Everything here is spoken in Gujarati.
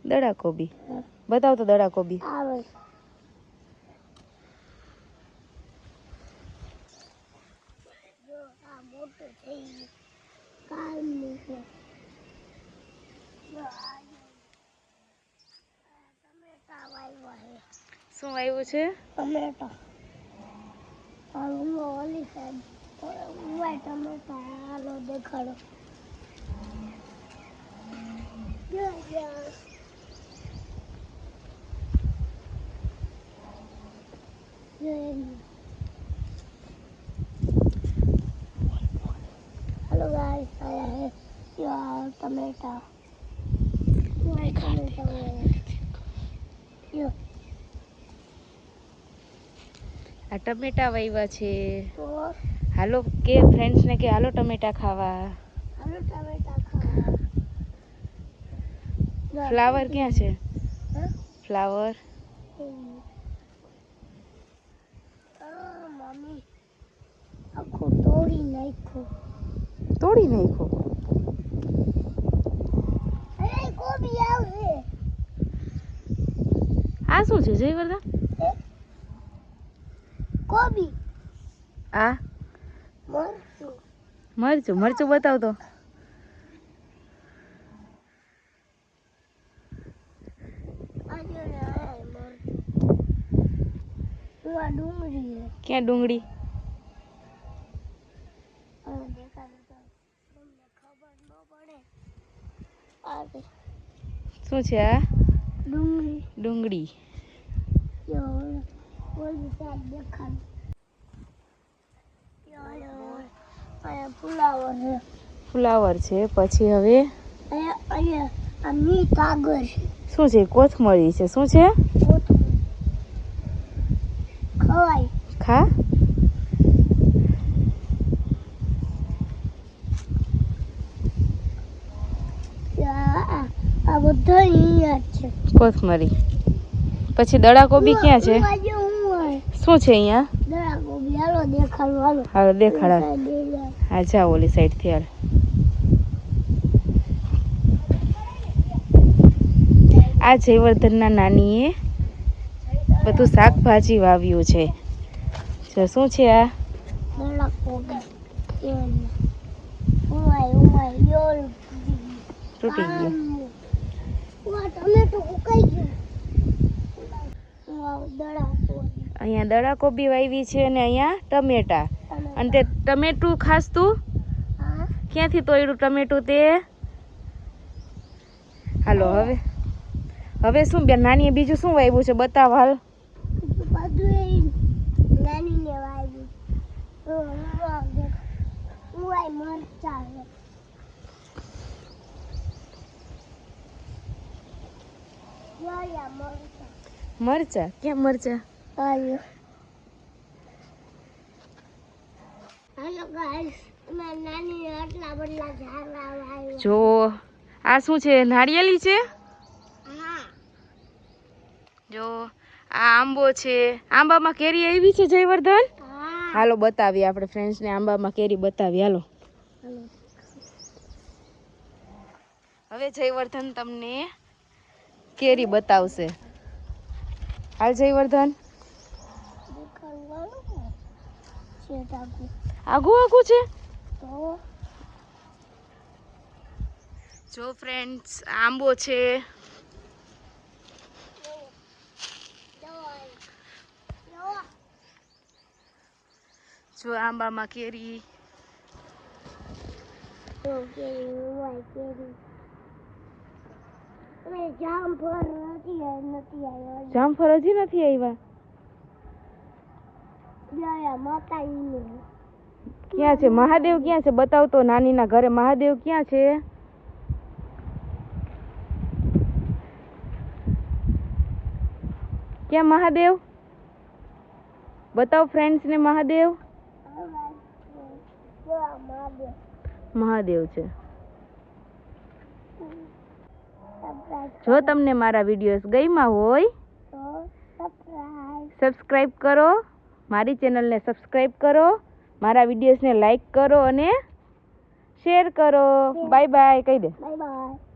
દડા કોબી બતાવ તો દડા કોબી. શું આવ્યું છે? ટમેટા. ઓલી સાઈડ ટમેટા હાલો દેખાડો. हेलो गाइस, आया है यार टमेटा. આ ટમેટા વાવ્યા છે. હાલો કે ફ્રેન્ડ્સ ને કે હાલો ટમેટા ખાવા. હાલો ટમેટા ખાવા. ફ્લાવર ક્યાં છે? ફ્લાવર મમ્મી આખો તોડી નાખ્યો. તોડી નાખ્યો? અરે કોબી આવશે. આ શું છે જયવર્ધન? કોબી. આ મરચું. મરચું. મરચું બતાવ તો. ડુંગળી. ક્યાં ડુંગળી? શું છે આ? ડુંગળી. ડુંગળી. ફુલાવર છે. ફુલાવર છે. પછી હવે અહીંયા મી કાગળ છે. શું છે? કોથમરી છે. શું છે? ખવાય. ખા. આ બધું અહીંયા છે. કોથમરી. પછી દડા કોબી ક્યાં છે? શું છે અહીંયા? દડા કોબી. હાલો દેખાડો. હાલો. હાલો દેખાડા. હા જા ઓલી સાઈડ થી હાલ. આ જયવર્ધનના નાનીએ બધું શાકભાજી વાવ્યું છે. જો શું છે આ? દડા કોબી. તૂટી ગયું. ટમેટો ઉકાઈ ગયું. દડા કોબી. અહીંયા દડા કોબી વાવી છે અને અહીંયા ટમેટા. અને તે ટમેટું ખાસ તું ક્યાંથી તોડ્યું ટમેટું તે? હાલો હવે શું બેન નાનીએ બીજું શું વાવ્યું છે બતાવ હાલ. બધું નાનીને વાવ્યું. મરચા. મરચા. ક્યાં મરચા? હાલો ગાઈસ, મેં નાની આટલા બટલા ઝાડવા વાવ્યા. જો આ શું છે? નારિયેલી છે. હા. જો આ આંબો છે. આંબામાં કેરી આવી છે જયવર્ધન? હા. હાલો બતાવીએ આપણે ફ્રેન્ડ્સને આંબામાં કેરી બતાવીએ. હાલો હવે જયવર્ધન તમને કેરી બતાવશે. હાલ જયવર્ધન. આગું આગું છે. જો ફ્રેન્ડ્સ આંબો છે. જો આંબામાં કેરી. જામફળ હજી નથી આવ્યા. ક્યાં છે મહાદેવ? ક્યાં છે બતાવ તો. નાનીના ઘરે મહાદેવ ક્યાં છે? ક્યાં મહાદેવ? બતાવ ફ્રેન્ડ્સ ને મહાદેવ. મહાદેવ છે. જો તમને મારા વિડીયોઝ ગમ્યા હોય સબસ્ક્રાઇબ કરો. મારી ચેનલને સબસ્ક્રાઇબ કરો. મારા વિડીયોઝને લાઈક કરો અને શેર કરો. બાય બાય કહી દે. Bye bye.